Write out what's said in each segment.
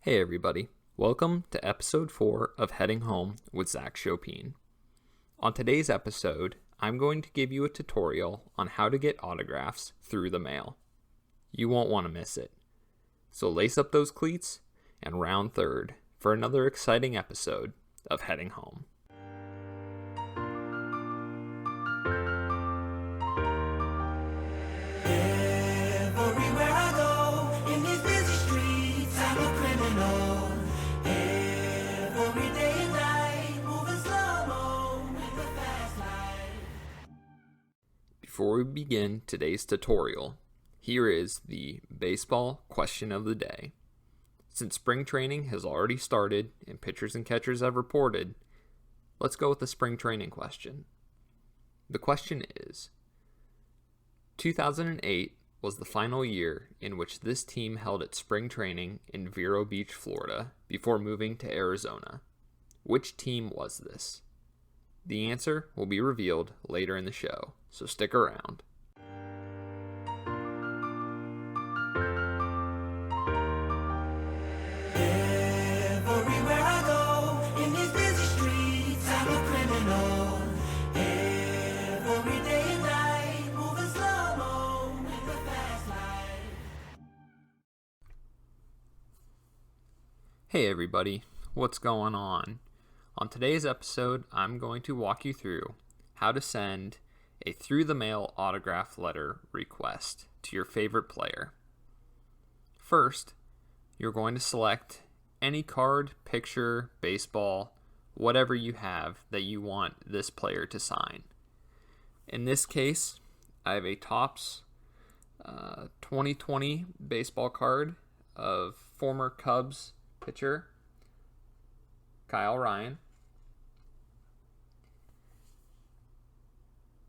Hey everybody, welcome to episode 4 of Heading Home with Zac Shopene. On today's episode, I'm going to give you a tutorial on how to get autographs through the mail. You won't want to miss it. So lace up those cleats and round third for another exciting episode of Heading Home. Everywhere I go, in these busy streets, I'm a criminal. Every day and night, moving slow-mo with the fast life. Before we begin today's tutorial, here is the baseball question of the day. Since spring training has already started and pitchers and catchers have reported, let's go with the spring training question. The question is, 2008 was the final year in which this team held its spring training in Vero Beach, Florida, before moving to Arizona. Which team was this? The answer will be revealed later in the show, so stick around. Everywhere I go, in these busy streets, I'm a criminal. Every day and night, moving slow-mo with the fast life. Hey everybody, what's going on? On today's episode, I'm going to walk you through how to send a through-the-mail autograph letter request to your favorite player. First, you're going to select any card, picture, baseball, whatever you have that you want this player to sign. In this case, I have a Topps 2020 baseball card of former Cubs pitcher Kyle Ryan.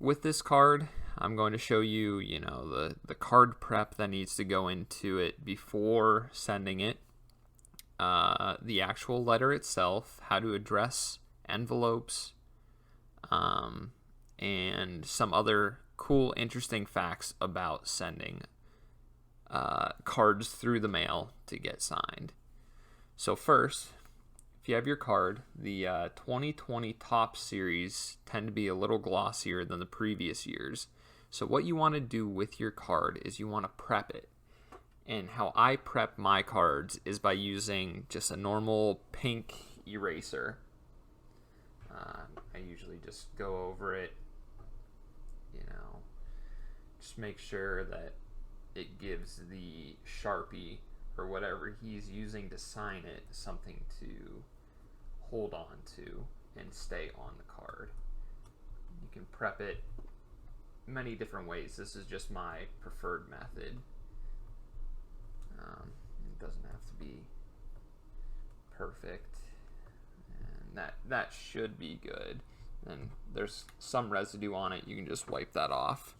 With this card, I'm going to show you, the card prep that needs to go into it before sending it. The actual letter itself, how to address envelopes, and some other cool, interesting facts about sending cards through the mail to get signed. So first, if you have your card, the 2020 Topps series tend to be a little glossier than the previous years. So what you want to do with your card is you want to prep it. And how I prep my cards is by using just a normal pink eraser. I usually just go over it, just make sure that it gives the Sharpie or whatever he's using to sign it something to hold on to and stay on the card. You can prep it many different ways. This is just my preferred method. It doesn't have to be perfect, and that should be good. And there's some residue on it, you can just wipe that off.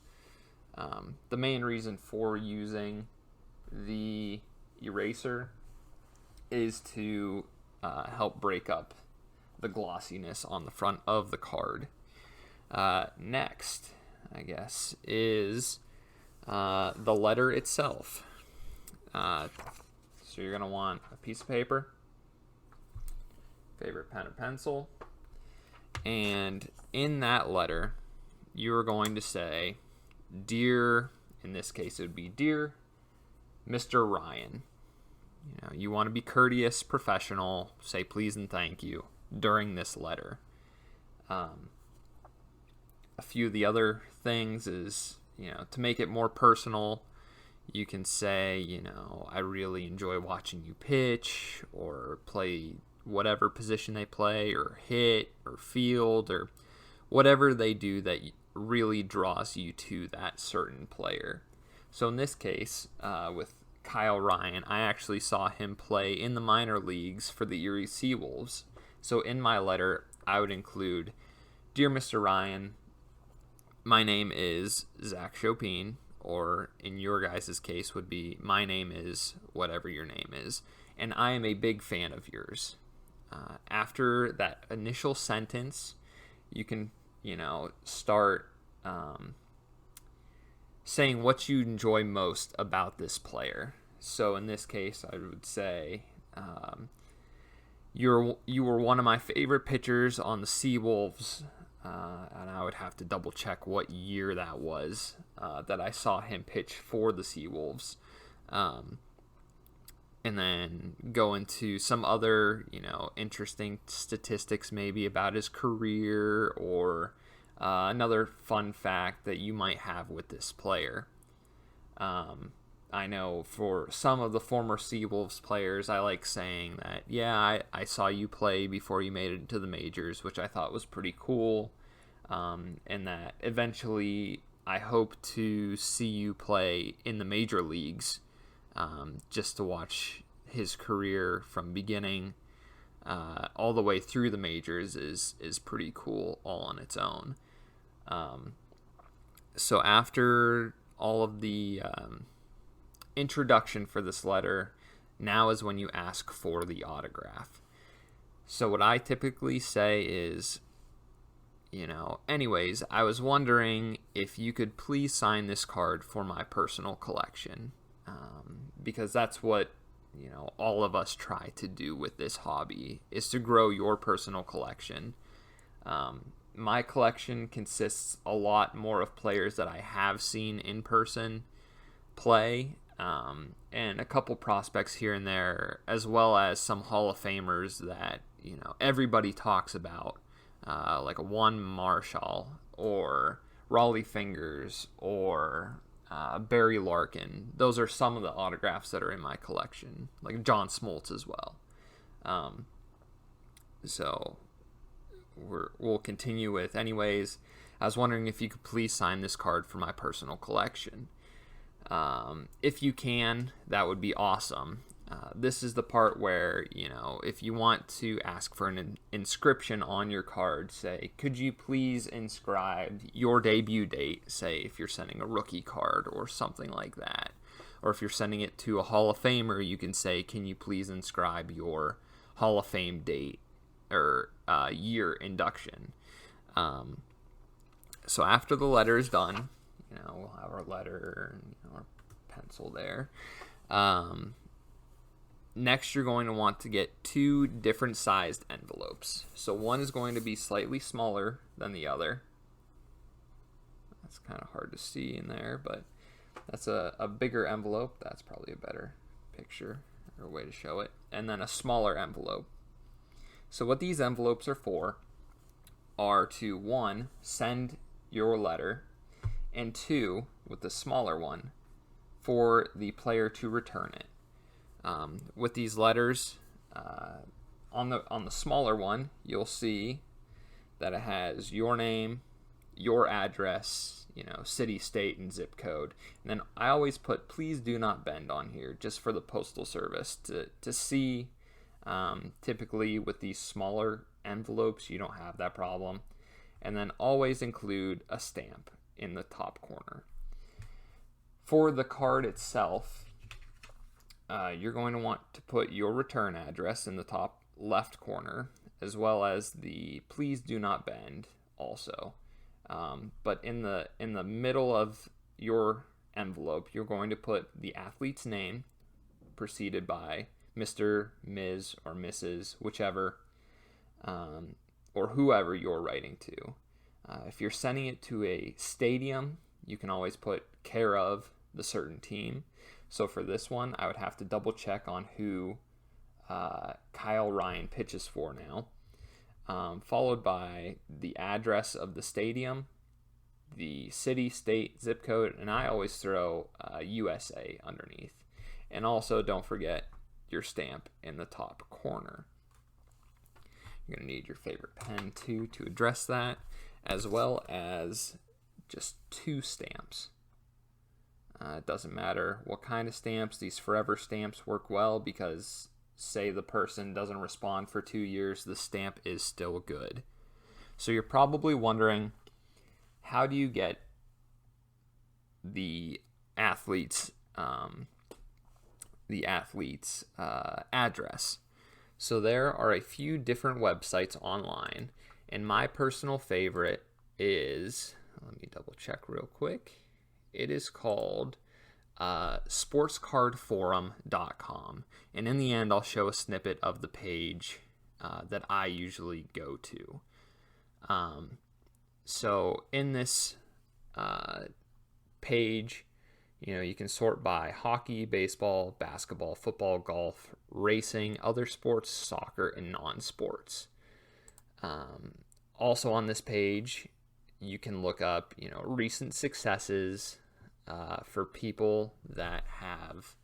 The main reason for using the eraser is to help break up the glossiness on the front of the card. Next, I guess, is the letter itself. So you're going to want a piece of paper, favorite pen or pencil, and in that letter, you're going to say, Dear, in this case it would be Dear Mr. Ryan. You want to be courteous, professional, say please and thank you during this letter. A few of the other things is, to make it more personal, you can say, I really enjoy watching you pitch or play whatever position they play or hit or field or whatever they do that really draws you to that certain player. So in this case, with Kyle Ryan, I actually saw him play in the minor leagues for the Erie Seawolves. So in my letter, I would include, Dear Mr. Ryan, my name is Zac Shopene, or in your guys' case would be, my name is whatever your name is, and I am a big fan of yours. After that initial sentence, you can, start saying what you enjoy most about this player. So in this case, I would say, You were one of my favorite pitchers on the Seawolves, and I would have to double check what year that was that I saw him pitch for the Seawolves. And then go into some other, interesting statistics maybe about his career, or another fun fact that you might have with this player. I know for some of the former Seawolves players, I like saying that, I saw you play before you made it into the majors, which I thought was pretty cool. And that eventually I hope to see you play in the major leagues. Just to watch his career from beginning all the way through the majors is pretty cool all on its own. So after all of the introduction for this letter, now is when you ask for the autograph. So what I typically say is, anyways, I was wondering if you could please sign this card for my personal collection. Because that's what, all of us try to do with this hobby, is to grow your personal collection. My collection consists a lot more of players that I have seen in person play, and a couple prospects here and there, as well as some Hall of Famers that, everybody talks about, like a Juan Marshall or Raleigh Fingers or Barry Larkin. Those are some of the autographs that are in my collection, like John Smoltz as well. So we'll continue with, anyways, I was wondering if you could please sign this card for my personal collection. If you can, that would be awesome. This is the part where, if you want to ask for an inscription on your card, say, could you please inscribe your debut date, say if you're sending a rookie card or something like that. Or if you're sending it to a Hall of Famer, you can say, can you please inscribe your Hall of Fame date or year induction. So after the letter is done, we'll have our letter and our pencil there. Next, you're going to want to get 2 different sized envelopes. So one is going to be slightly smaller than the other. That's kind of hard to see in there, but that's a bigger envelope. That's probably a better picture or way to show it. And then a smaller envelope. So what these envelopes are for are to, 1, send your letter, and 2, with the smaller one, for the player to return it. With these letters, on the smaller one, you'll see that it has your name, your address, city, state, and zip code. And then I always put please do not bend on here, just for the postal service to see. Typically with these smaller envelopes, you don't have that problem. And then always include a stamp in the top corner. For the card itself, you're going to want to put your return address in the top left corner, as well as the please do not bend also. But in the middle of your envelope, you're going to put the athlete's name, preceded by Mr., Ms., or Mrs., whichever, or whoever you're writing to. If you're sending it to a stadium, you can always put care of the certain team. So for this one, I would have to double check on who Kyle Ryan pitches for now, followed by the address of the stadium, the city, state, zip code, and I always throw USA underneath. And also don't forget your stamp in the top corner. You're going to need your favorite pen too to address that, as well as just 2 stamps. It doesn't matter what kind of stamps. These forever stamps work well because, say the person doesn't respond for 2 years, the stamp is still good. So you're probably wondering, how do you get the athlete's address? So there are a few different websites online, and my personal favorite is, let me double check real quick. It is called sportscardforum.com. And in the end, I'll show a snippet of the page that I usually go to. So in this page, you can sort by hockey, baseball, basketball, football, golf, racing, other sports, soccer, and non-sports. Also on this page, you can look up, recent successes for people that have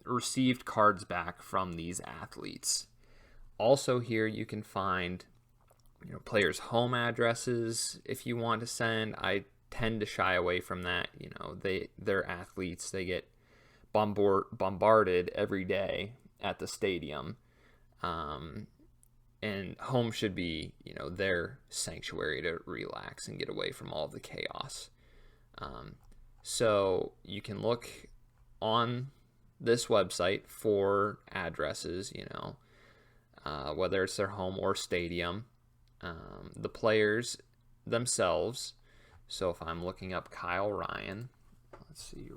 received cards back from these athletes. Also here you can find, players' home addresses if you want to send. I tend to shy away from that. They're athletes. They get bombarded every day at the stadium. And home should be, their sanctuary to relax and get away from all the chaos. So you can look on this website for addresses, whether it's their home or stadium. The players themselves. So if I'm looking up Kyle Ryan, let's see,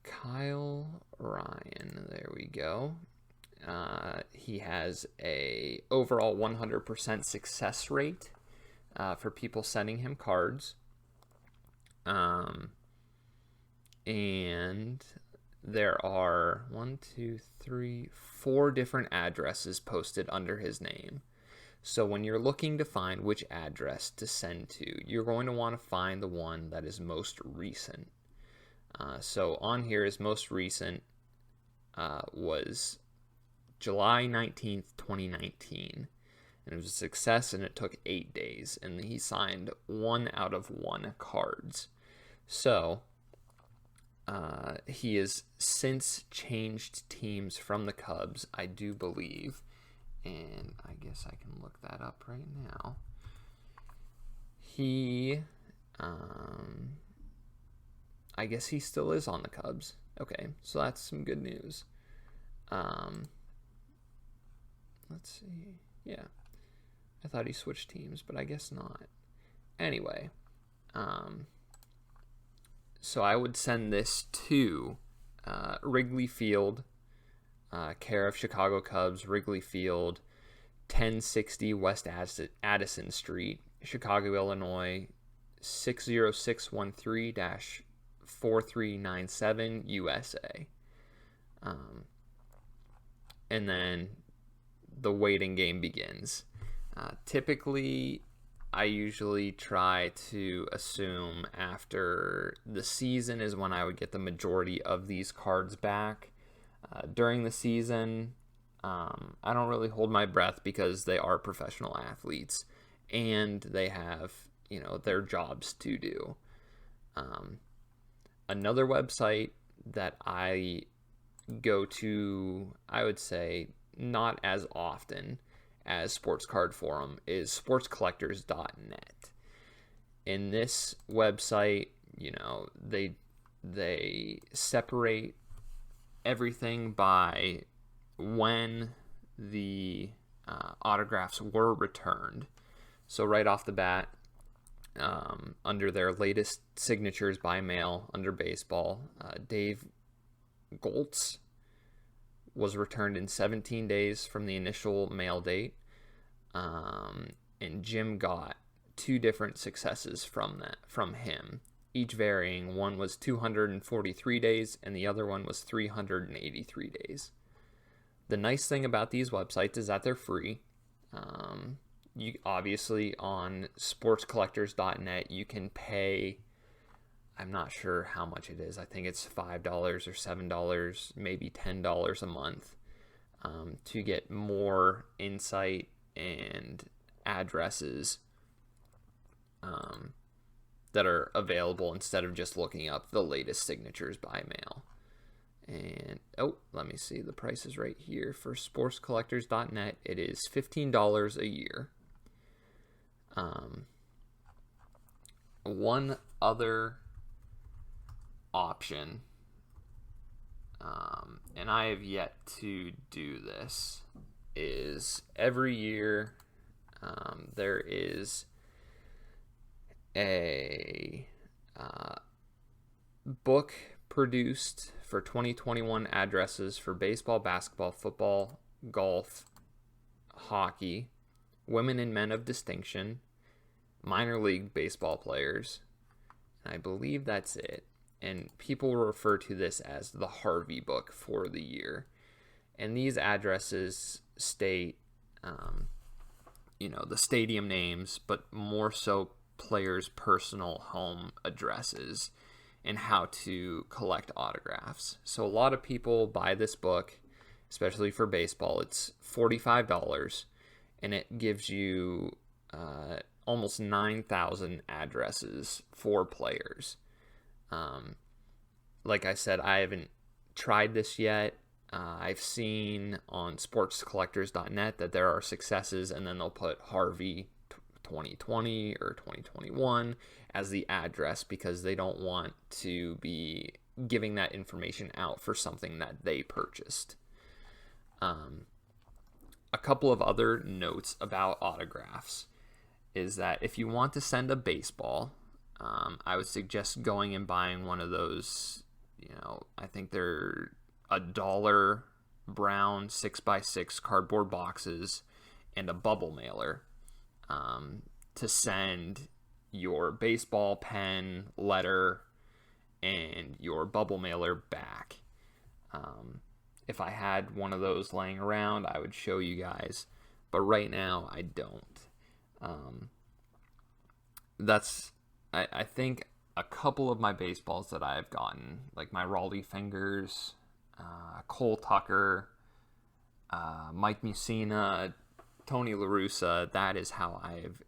Kyle Ryan, there we go. He has a overall 100% success rate for people sending him cards. And there are 4 different addresses posted under his name. So when you're looking to find which address to send to, you're going to want to find the one that is most recent. So on here, his most recent was July 19th, 2019. And it was a success, and it took 8 days. And he signed 1 out of 1 cards. So he has since changed teams from the Cubs, I do believe. And I guess I can look that up right now. I guess he still is on the Cubs. Okay, so that's some good news. Let's see. Yeah. I thought he switched teams, but I guess not. Anyway, so I would send this to Wrigley Field, care of Chicago Cubs, Wrigley Field, 1060 West Addison Street, Chicago, Illinois, 60613-4397, USA. And then the waiting game begins. Typically, I usually try to assume after the season is when I would get the majority of these cards back. During the season, I don't really hold my breath because they are professional athletes and they have, their jobs to do. Another website that I go to, I would say not as often as Sports Card Forum, is sportscollectors.net. In this website, they separate everything by when the autographs were returned. So right off the bat, under their latest signatures by mail under baseball, Dave Goltz was returned in 17 days from the initial mail date, and Jim got 2 different successes from him, each varying. One was 243 days and the other one was 383 days. The nice thing about these websites is that they're free. You obviously on sportscollectors.net you can pay, I'm not sure how much it is. I think it's $5 or $7, maybe $10 a month, to get more insight and addresses that are available instead of just looking up the latest signatures by mail. And let me see, the price is right here for sportscollectors.net. It is $15 a year. One other option, and I have yet to do this, is every year there is a book produced for 2021 addresses for baseball, basketball, football, golf, hockey, women and men of distinction, minor league baseball players. I believe that's it. And people refer to this as the Harvey Book for the year. And these addresses state, the stadium names, but more so players' personal home addresses and how to collect autographs. So a lot of people buy this book, especially for baseball. It's $45, and it gives you almost 9,000 addresses for players. Like I said, I haven't tried this yet. I've seen on sportscollectors.net that there are successes, and then they'll put Harvey 2020 or 2021 as the address because they don't want to be giving that information out for something that they purchased. A couple of other notes about autographs is that if you want to send a baseball, I would suggest going and buying one of those, I think they're $1 brown 6x6 cardboard boxes and a bubble mailer to send your baseball, pen, letter, and your bubble mailer back. If I had one of those laying around, I would show you guys, but right now I don't. I think a couple of my baseballs that I've gotten, like my Raleigh Fingers, Cole Tucker, Mike Mussina, Tony La Russa, that is how I've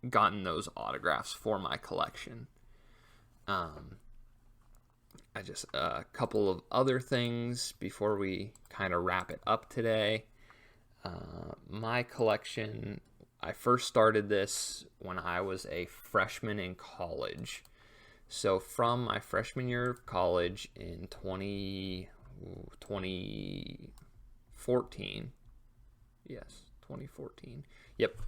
gotten those autographs for my collection. A couple of other things before we kind of wrap it up today. My collection, I first started this when I was a freshman in college. So from my freshman year of college in 2014, yes, 2014, yep,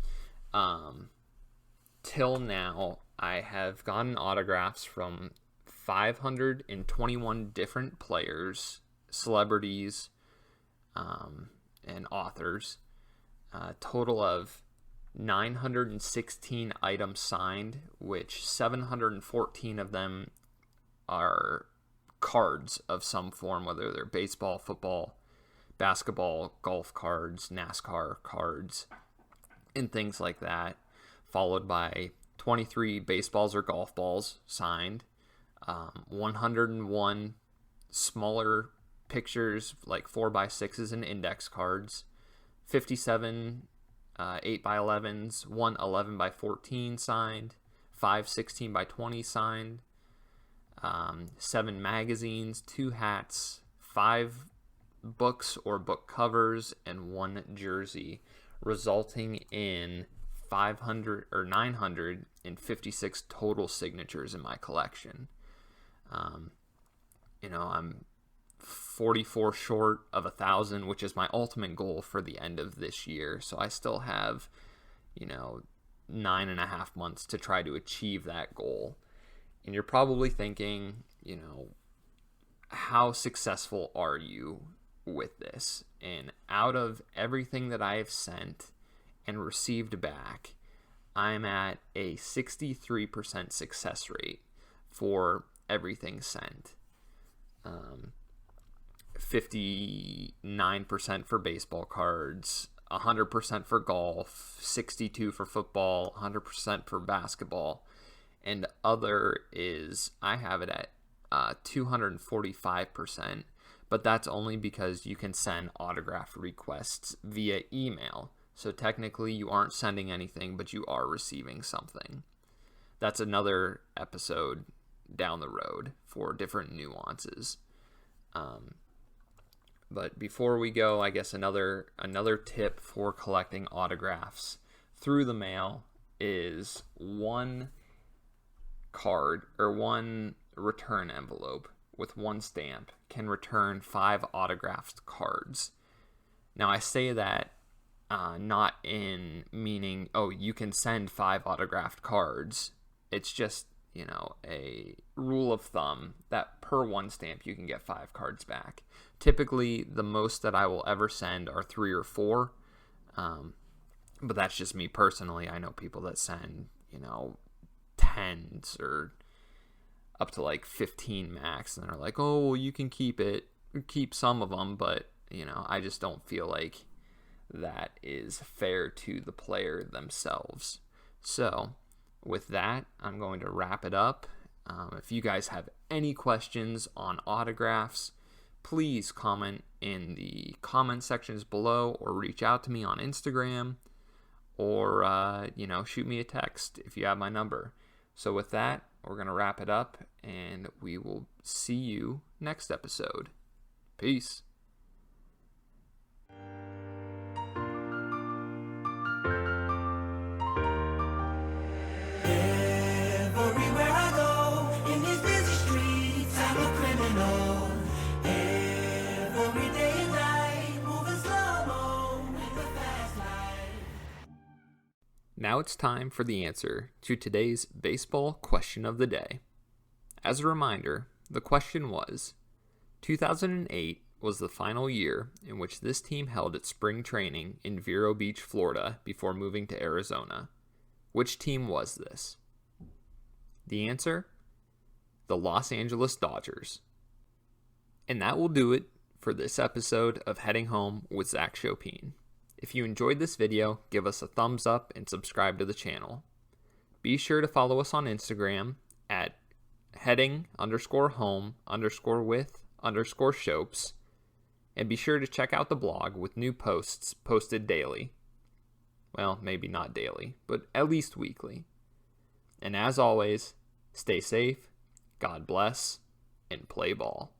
till now, I have gotten autographs from 521 different players, celebrities, and authors. A total of 916 items signed, which 714 of them are cards of some form, whether they're baseball, football, basketball, golf cards, NASCAR cards, and things like that, followed by 23 baseballs or golf balls signed, 101 smaller pictures like 4x6s and index cards, 57 8x11s, 1 11x14 signed, 5 16x20 signed, 7 magazines, 2 hats, 5 books or book covers, and 1 jersey, resulting in 956 total signatures in my collection. I'm 44 short of 1,000, which is my ultimate goal for the end of this year. So I still have, 9.5 months to try to achieve that goal. And you're probably thinking, how successful are you with this? And out of everything that I have sent and received back, I'm at a 63% success rate for everything sent. 59% for baseball cards, 100% for golf, 62% for football, 100% for basketball, and other is I have it at 245%, but that's only because you can send autograph requests via email. So technically you aren't sending anything, but you are receiving something. That's another episode down the road for different nuances. But before we go, I guess another tip for collecting autographs through the mail is one card or one return envelope with one stamp can return 5 autographed cards. Now I say that not in meaning, you can send 5 autographed cards. It's just a rule of thumb that per one stamp you can get 5 cards back. Typically, the most that I will ever send are 3 or 4, but that's just me personally. I know people that send, 10s or up to like 15 max, and they're like, oh, well, you can keep some of them, but, I just don't feel like that is fair to the player themselves. So, with that, I'm going to wrap it up. If you guys have any questions on autographs, please comment in the comment sections below, or reach out to me on Instagram, or, shoot me a text if you have my number. So with that, we're going to wrap it up, and we will see you next episode. Peace. Everywhere I go, in these busy streets, I'm a criminal. Every day and night, moving slow-mo in the fast life. Now it's time for the answer to today's baseball question of the day. As a reminder, the question was, 2008 was the final year in which this team held its spring training in Vero Beach, Florida, before moving to Arizona. Which team was this? The answer? The Los Angeles Dodgers. And that will do it for this episode of Heading Home with Zac Shopene. If you enjoyed this video, give us a thumbs up and subscribe to the channel. Be sure to follow us on Instagram at heading_home_with_shopes, and be sure to check out the blog with new posts posted daily. Well, maybe not daily, but at least weekly. And as always, stay safe, God bless, and play ball.